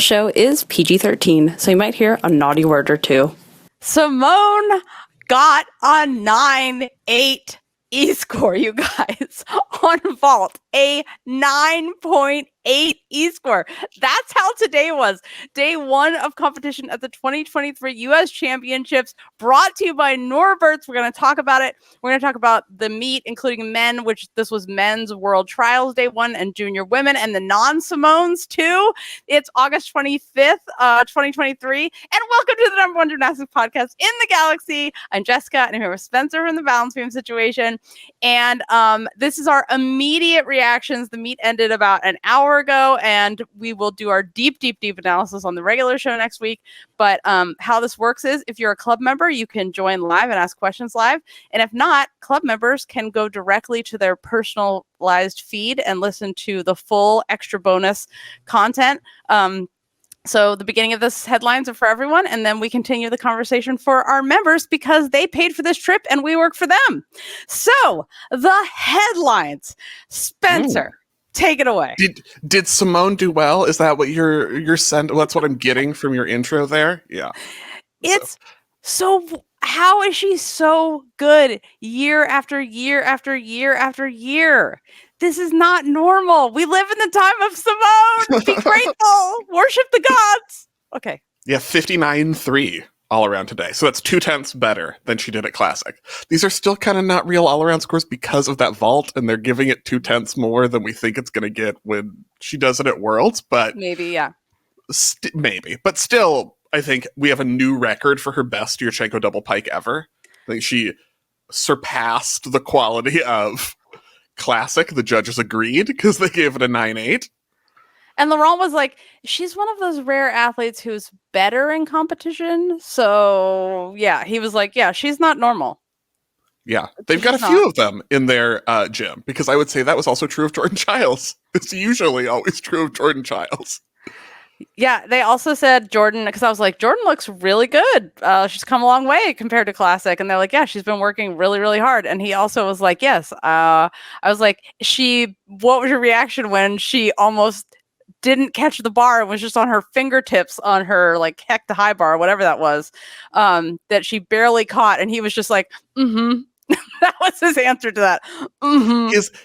show is PG-13, so you might hear a naughty word or two. Simone got a 9.8 E-score, you guys, on vault. A 9.8 E-score. That's how today was. Day one of competition at the 2023 U.S. Championships, brought to you by Norbert's. We're going to talk about it. We're going to talk about the meet, including men, which this was men's world trials day one, and junior women, and the non-Simones too. It's August 25th, 2023, and welcome to the number one gymnastics podcast in the galaxy. I'm Jessica, and I'm here with Spencer from the Balance Beam Situation. And this is our immediate reactions. The meet ended about an hour ago, and we will do our deep analysis on the regular show next week. But how this works is, if you're a club member, you can join live and ask questions live. And if not, club members can go directly to their personalized feed and listen to the full extra bonus content. So the beginning of this headlines are for everyone, and then we continue the conversation for our members because they paid for this trip and we work for them. So the headlines, Spencer, take it away. Did Simone do well? Is that what you're sent? Well, that's what I'm getting from your intro there. Yeah. It's so how is she so good year after year after year after year? This is not normal. We live in the time of Simone. Be grateful. Worship the gods. Okay. Yeah, 59.3 all around today. So that's 0.2 better than she did at Classic. These are still kind of not real all around scores because of that vault, and they're giving it 0.2 more than we think it's going to get when she does it at Worlds. But maybe, yeah. Maybe. But still, I think we have a new record for her best Yurchenko double pike ever. I think she surpassed the quality of Classic. The judges agreed because they gave it a 9.8. And Laurent was like, she's one of those rare athletes who's better in competition. So yeah, he was like, yeah, she's not normal. Yeah, they've got a few of them in their gym, because I would say that was also true of Jordan Chiles. It's usually always true of Jordan Chiles. Yeah, they also said Jordan, because I was like, Jordan looks really good. She's come a long way compared to Classic. And they're like, yeah, she's been working really, really hard. And he also was like, yes. I was like, what was your reaction when she almost didn't catch the bar and was just on her fingertips on her like heck the high bar, whatever that was, that she barely caught? And he was just like, that was his answer to that.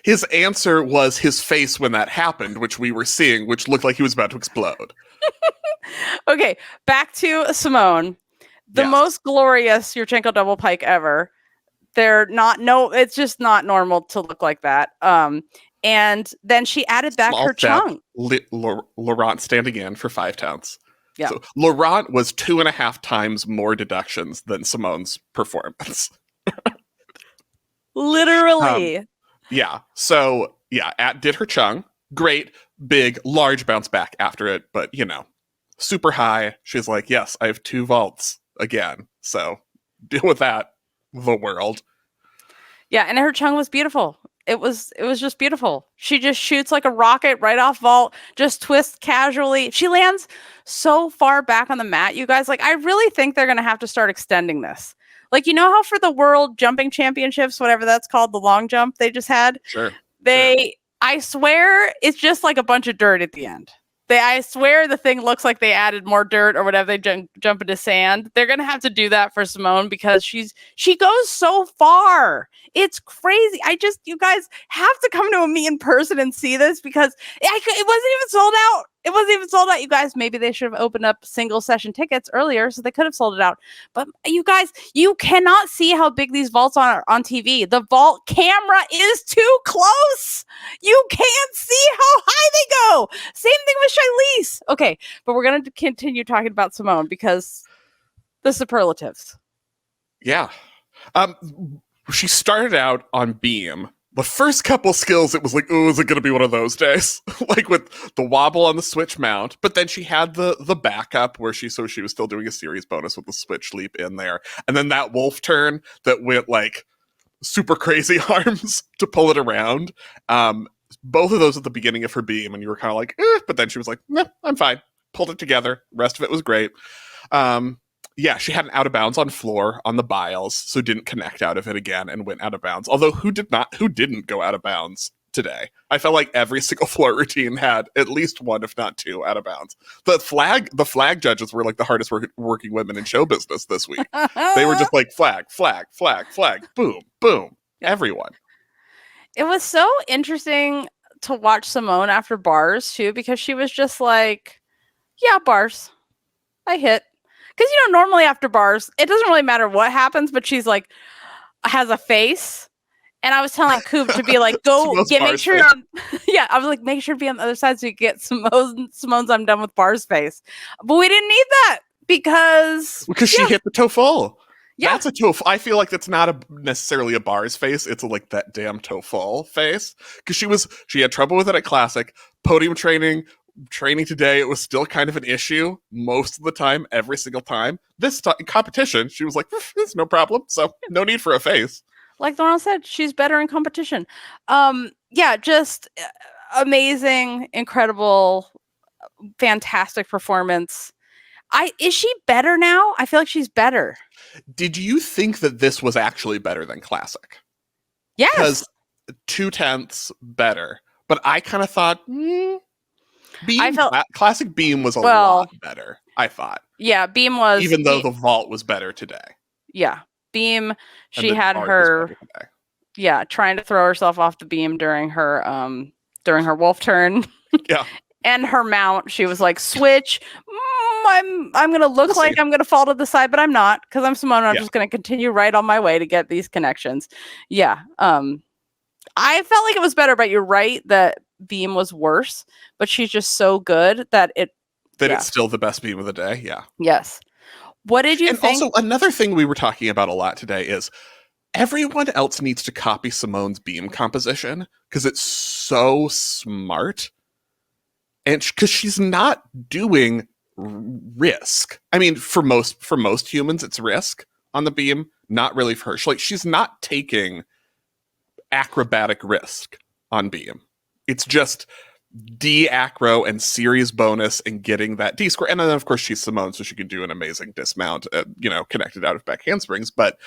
His answer was his face when that happened, which we were seeing, which looked like he was about to explode. Okay, back to Simone. The most glorious Yurchenko double pike ever. It's just not normal to look like that. And then she added back her chung. Laurent standing in for 5 counts. Yeah. So Laurent was 2.5 times more deductions than Simone's performance. Literally. Yeah. So yeah, did her chung. Great, big, large bounce back after it, but super high. She's like, yes, I have 2 vaults again. So deal with that, the world. Yeah, and her chung was beautiful. It was just beautiful. She just shoots like a rocket right off vault, just twists casually. She lands so far back on the mat, you guys. Like, I really think they're going to have to start extending this. Like, you know how for the World Jumping Championships, whatever that's called, the long jump they just had? Sure. I swear it's just like a bunch of dirt at the end. I swear the thing looks like they added more dirt or whatever. They jump into sand. They're going to have to do that for Simone because she goes so far. It's crazy. You guys have to come to a meet in person and see this because it wasn't even sold out. It wasn't even sold out, you guys. Maybe they should have opened up single session tickets earlier so they could have sold it out. But you guys, you cannot see how big these vaults are on TV. The vault camera is too close. You can't see how high they go. Same thing with Chiles. Okay, but we're going to continue talking about Simone because the superlatives. Yeah. She started out on beam. The first couple skills, it was like, oh, is it going to be one of those days? Like with the wobble on the switch mount. But then she had the backup where she was still doing a series bonus with the switch leap in there. And then that wolf turn that went like super crazy arms to pull it around. Both of those at the beginning of her beam. And you were kind of like, but then she was like, no, I'm fine. Pulled it together. Rest of it was great. Yeah, she had an out of bounds on floor on the Biles, so didn't connect out of it again and went out of bounds. Although who didn't go out of bounds today. I felt like every single floor routine had at least one, if not two, out of bounds. The flag judges were like the hardest working women in show business this week. They were just like flag, boom, boom, everyone. It was so interesting to watch Simone after bars too, because she was just like, yeah, bars. I hit. Because, normally after bars, it doesn't really matter what happens, but she's like, has a face. And I was telling Coop to be like, make sure I was like, make sure to be on the other side so you get Simone's I'm done with bars face. But we didn't need that because she hit the toe full. Yeah. That's a toe. I feel like that's not necessarily a bars face. It's like that damn toe full face. Because she had trouble with it at Classic. Podium training today, it was still kind of an issue most of the time, every single time. This competition, she was like, it's no problem. So no need for a face. Like Laurel said, she's better in competition. Just amazing, incredible, fantastic performance. Is she better now? I feel like she's better. Did you think that this was actually better than Classic? Yes. Because 0.2 better. But I kind of thought, Classic Beam was a lot better, I thought. Yeah, Beam was. Even though the vault was better today. Yeah. Beam, she had her, trying to throw herself off the beam during her wolf turn. Yeah. And her mount, she was like, switch. I'm going to look like I'm going to fall to the side, but I'm not, because I'm Simone. I'm just going to continue right on my way to get these connections. Yeah. I felt like it was better, but you're right that Beam was worse, but she's just so good that it's still the best beam of the day. Yeah. Yes. What did you think? Also, another thing we were talking about a lot today is everyone else needs to copy Simone's beam composition because it's so smart. And because she's not doing risk. I mean, for most humans, it's risk on the beam. Not really for her. She's not taking acrobatic risk on beam. It's just D-acro and series bonus and getting that D-square. And then, of course, she's Simone, so she can do an amazing dismount, connected out of back handsprings. But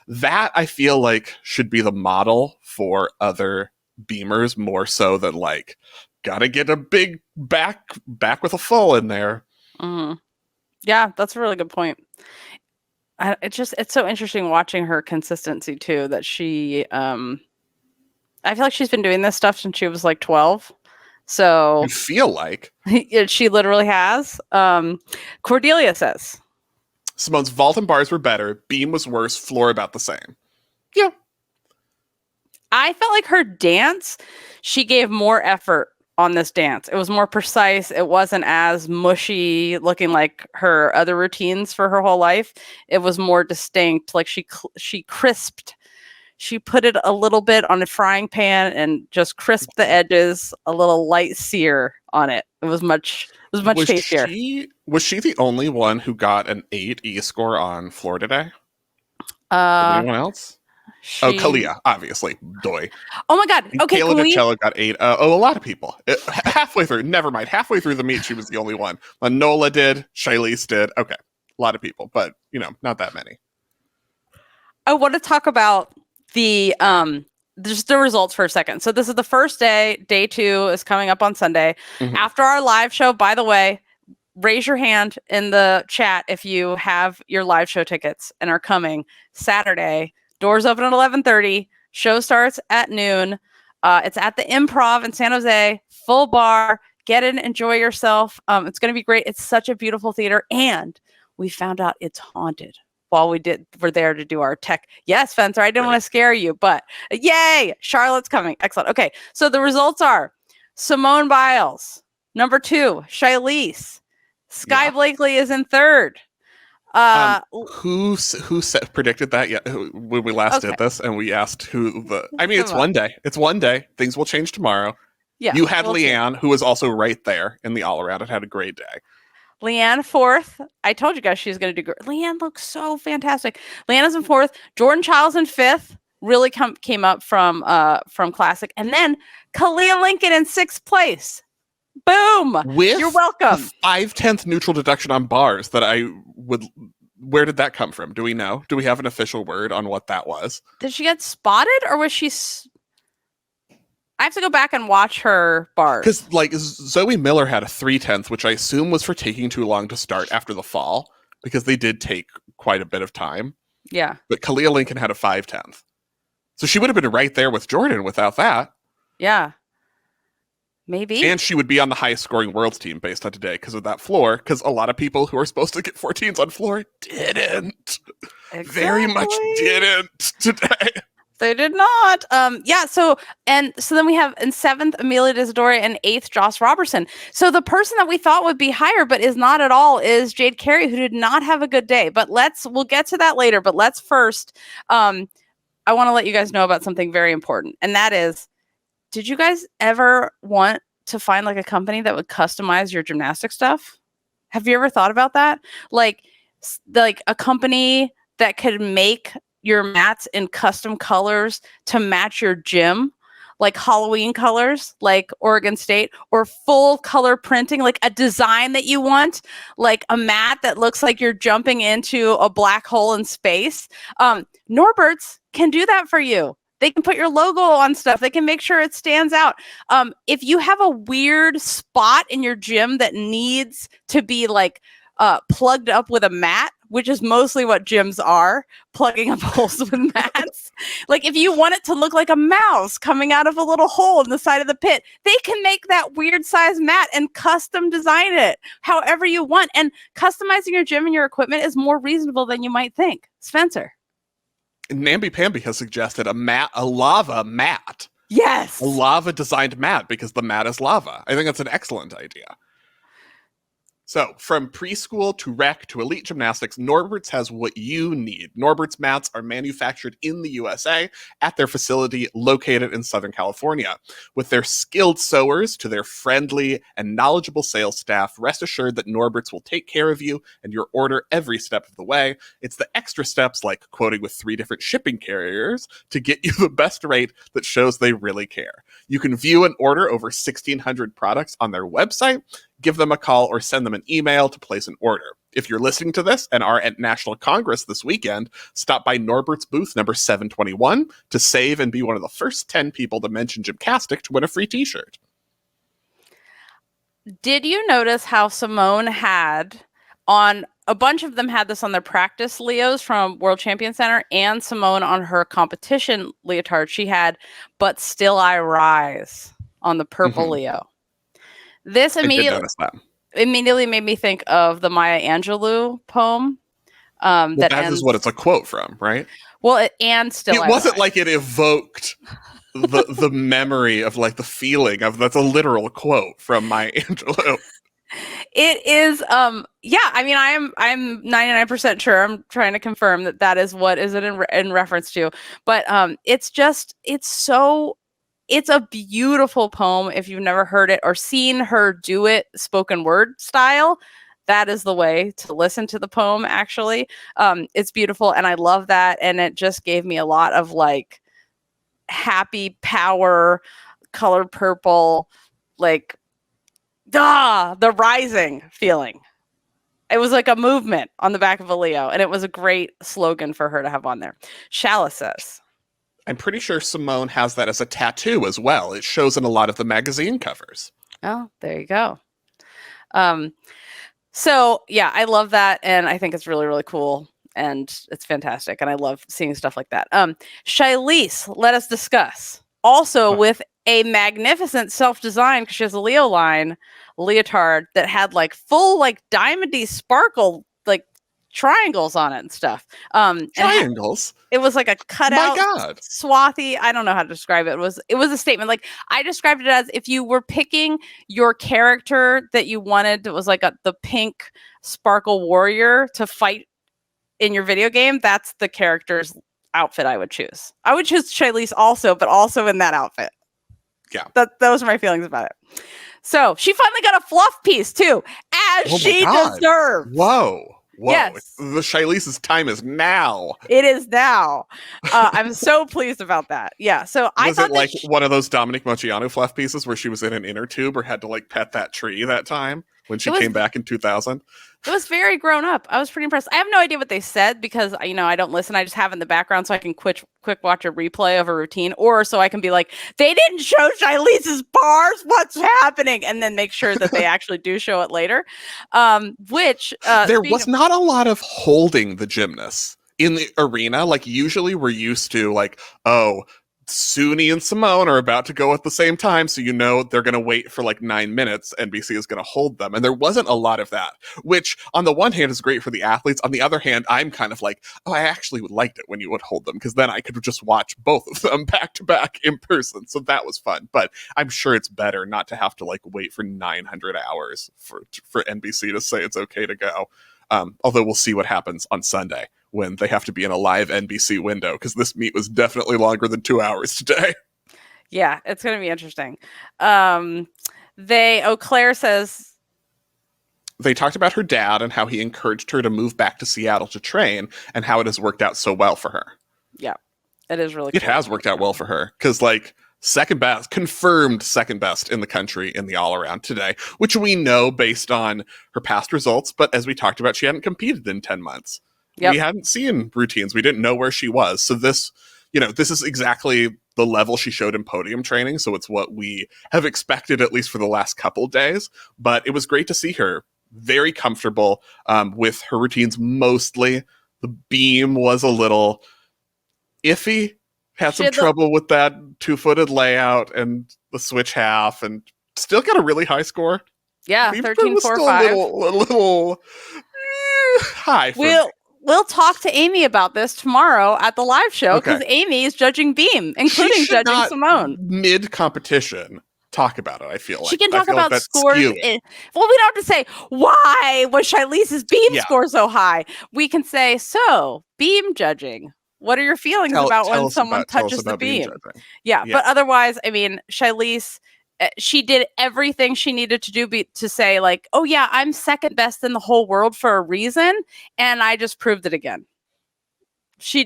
that, I feel like, should be the model for other beamers more so than, like, gotta get a big back with a full in there. Mm-hmm. Yeah, that's a really good point. It's so interesting watching her consistency, too, that she... I feel like she's been doing this stuff since she was, like, 12. So you feel like she literally has. Cordelia says Simone's vault and bars were better, beam was worse, floor about the same. Yeah. I felt like her dance, she gave more effort on this dance. It was more precise. It wasn't as mushy looking like her other routines for her whole life. It was more distinct. Like she crisped. She put it a little bit on a frying pan and just crisped the edges, a little light sear on it. It was much tastier. Was she the only one who got an 8 E-score on floor today? Anyone else? Kaliya, obviously. Doy. Oh my God. Okay. Kayla DiCello got 8. A lot of people. Halfway through. Never mind. Halfway through the meet, she was the only one. Nola did. Chiles did. Okay. A lot of people, but, not that many. I want to talk about just the results for a second. So this is the first day. Day 2 is coming up on Sunday. Mm-hmm. After our live show, by the way, raise your hand in the chat if you have your live show tickets and are coming Saturday. Doors open at 11:30. Show starts at noon. It's at the Improv in San Jose. Full bar. Get in, enjoy yourself. It's going to be great. It's such a beautiful theater. And we found out it's haunted. While we're there to do our tech. Yes, Fencer, I didn't want to scare you, but yay, Charlotte's coming. Excellent. Okay, so the results are Simone Biles, number 2, Chiles. Skye Blakely is in 3rd. Who predicted that? Yeah, when we last did this, and we asked who the. I mean, it's one day. It's one day. Things will change tomorrow. Yeah, you had Leanne, who was also right there in the all around and had a great day. Leanne 4th. I told you guys she's going to do great. Leanne looks so fantastic. Leanne is in 4th. Jordan Chiles in 5th. Really came up from Classic. And then Kaliya Lincoln in 6th place. Boom. You're welcome. 5/10 neutral deduction on bars that where did that come from? Do we know? Do we have an official word on what that was? Did she get spotted or was she... I have to go back and watch her bars. Because like Zoe Miller had a 3/10, which I assume was for taking too long to start after the fall, because they did take quite a bit of time. Yeah. But Kaliya Lincoln had a 5/10. So she would have been right there with Jordan without that. Yeah. Maybe. And she would be on the highest scoring world's team based on today because of that floor, because a lot of people who are supposed to get 14s on floor didn't. Exactly. Very much didn't today. They did not. So then we have in 7th Amelia Desidore and 8th Josc Roberson. So the person that we thought would be higher but is not at all is Jade Carey, who did not have a good day. But we'll get to that later. But let's first, I want to let you guys know about something very important, and that is, did you guys ever want to find like a company that would customize your gymnastic stuff? Have you ever thought about that? Like a company that could make your mats in custom colors to match your gym, like Halloween colors, like Oregon State, or full color printing, like a design that you want, like a mat that looks like you're jumping into a black hole in space. Norbert's can do that for you. They can put your logo on stuff. They can make sure it stands out. If you have a weird spot in your gym that needs to be like plugged up with a mat, which is mostly what gyms are, plugging up holes with mats. Like if you want it to look like a mouse coming out of a little hole in the side of the pit, they can make that weird size mat and custom design it however you want. And customizing your gym and your equipment is more reasonable than you might think. Spencer. Namby-pamby has suggested a lava mat. Yes. A lava designed mat, because the mat is lava. I think that's an excellent idea. So, from preschool to rec to elite gymnastics, Norbert's has what you need. Norbert's mats are manufactured in the USA at their facility located in Southern California. With their skilled sewers to their friendly and knowledgeable sales staff, rest assured that Norbert's will take care of you and your order every step of the way. It's the extra steps, like quoting with 3 different shipping carriers, to get you the best rate that shows they really care. You can view and order over 1,600 products on their website. Give them a call or send them an email to place an order. If you're listening to this and are at National Congress this weekend, stop by Norbert's booth number 721 to save and be one of the first 10 people to mention GymCastic to win a free t-shirt. Did you notice how Simone had on a bunch of them had this on their practice Leos from World Champion Center, and Simone on her competition leotard, she had "But Still I Rise" on the purple Leo. This immediately made me think of the Maya Angelou poem. That is what it's a quote from, right? Well, and still, it wasn't like it evoked the memory of like the feeling of that's a literal quote from Maya Angelou. It is, yeah. I mean, I'm 99% sure. I'm trying to confirm that is what is it in reference to. But it's a beautiful poem. If you've never heard it or seen her do it spoken word style, that is the way to listen to the poem, actually. It's beautiful, and I love that. And it just gave me a lot of like happy power, color purple, like the rising feeling. It was like a movement on the back of a Leo, and it was a great slogan for her to have on there. Chiles says, I'm pretty sure Simone has that as a tattoo as well. It shows in a lot of the magazine covers. Oh, there you go. So yeah, I love that, and I think it's really, really cool, and it's fantastic, and I love seeing stuff like that. Shilese, let us discuss. Also with a magnificent self-design, because she has a Leo line leotard that had like full like diamondy sparkle like triangles on it and stuff. Triangles? It was like a cutout, my God, swathy. I don't know how to describe it. It was a statement. Like I described it as if you were picking your character that you wanted. It was like the pink sparkle warrior to fight in your video game. That's the character's outfit I would choose. I would choose Chiles also, but also in that outfit. Yeah, those are my feelings about it. So she finally got a fluff piece too, as she deserves. Whoa. Yes. The Shilese's time is now. It is now. I'm so pleased about that. Yeah. So I thought it like one of those Dominic Moceanu fluff pieces where she was in an inner tube or had to like pet that tree that time? when she came back in 2000. It was very grown up. I was pretty impressed. I have no idea what they said because, I don't listen. I just have it in the background so I can quick watch a replay of a routine, or so I can be like, they didn't show Shilese's bars. What's happening? And then make sure that they actually do show it later. There was not a lot of holding the gymnasts in the arena. Like usually we're used to like, oh, Suni and Simone are about to go at the same time, so they're going to wait for like 9 minutes. NBC is going to hold them. And there wasn't a lot of that, which on the one hand is great for the athletes. On the other hand, I'm kind of like, oh, I actually would liked it when you would hold them, because then I could just watch both of them back to back in person. So that was fun. But I'm sure it's better not to have to like wait for 900 hours for NBC to say it's okay to go. Although we'll see what happens on Sunday when they have to be in a live NBC window, because this meet was definitely longer than 2 hours today. Yeah, it's going to be interesting. Claire says... They talked about her dad and how he encouraged her to move back to Seattle to train, and how it has worked out so well for her. Yeah, it is really It has worked out well for her, because like confirmed second best in the country in the all-around today, which we know based on her past results. But as we talked about, she hadn't competed in 10 months. Yep. We hadn't seen routines. We didn't know where she was. So this is exactly the level she showed in podium training. So it's what we have expected, at least for the last couple days. But it was great to see her very comfortable with her routines. Mostly the beam was a little iffy. Had some trouble with that 2-footed layout and the switch half, and still got a really high score. Yeah, 13.45. A little high. We'll talk to Amy about this tomorrow at the live show, because Amy is judging beam, including judging Simone. Mid-competition, talk about it, I feel like. She can talk about scores. Well, we don't have to say, why was Shilese's beam score so high? We can say, so, beam judging. What are your feelings about when someone touches the beam? Yeah, but otherwise, I mean, Shilese, she did everything she needed to do to say like, oh yeah, I'm second best in the whole world for a reason, and I just proved it again.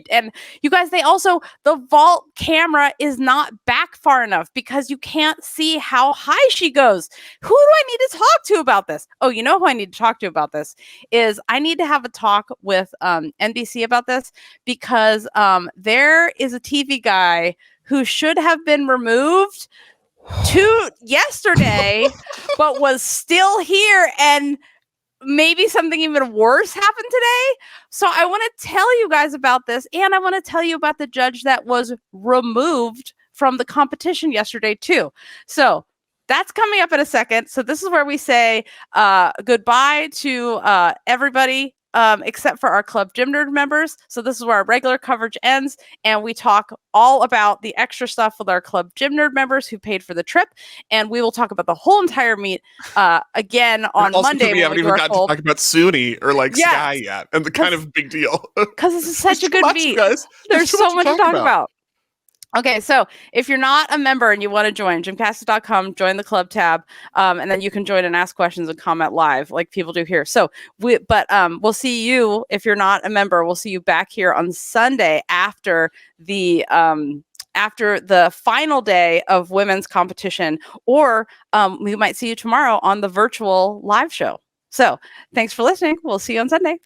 And you guys, the vault camera is not back far enough because you can't see how high she goes. Who do I need to talk to about this? Oh, you know who I need to talk to about this is I need to have a talk with NBC about this, because there is a TV guy who should have been removed yesterday, but was still here, and maybe something even worse happened today. So I want to tell you guys about this, and I want to tell you about the judge that was removed from the competition yesterday too. So that's coming up in a second. So this is where we say goodbye to everybody except for our Club Gym Nerd members. So this is where our regular coverage ends, and we talk all about the extra stuff with our Club Gym Nerd members who paid for the trip, and we will talk about the whole entire meet again on Monday. We haven't even gotten to talk about Suni or like Skye yet, and the kind of big deal. Because this is such a good meet. Guys. There's so much to talk about. Okay, so if you're not a member and you want to join, gymcastic.com, join the club tab, and then you can join and ask questions and comment live like people do here. So, we'll see you, if you're not a member, we'll see you back here on Sunday after the final day of women's competition, or we might see you tomorrow on the virtual live show. So, thanks for listening. We'll see you on Sunday.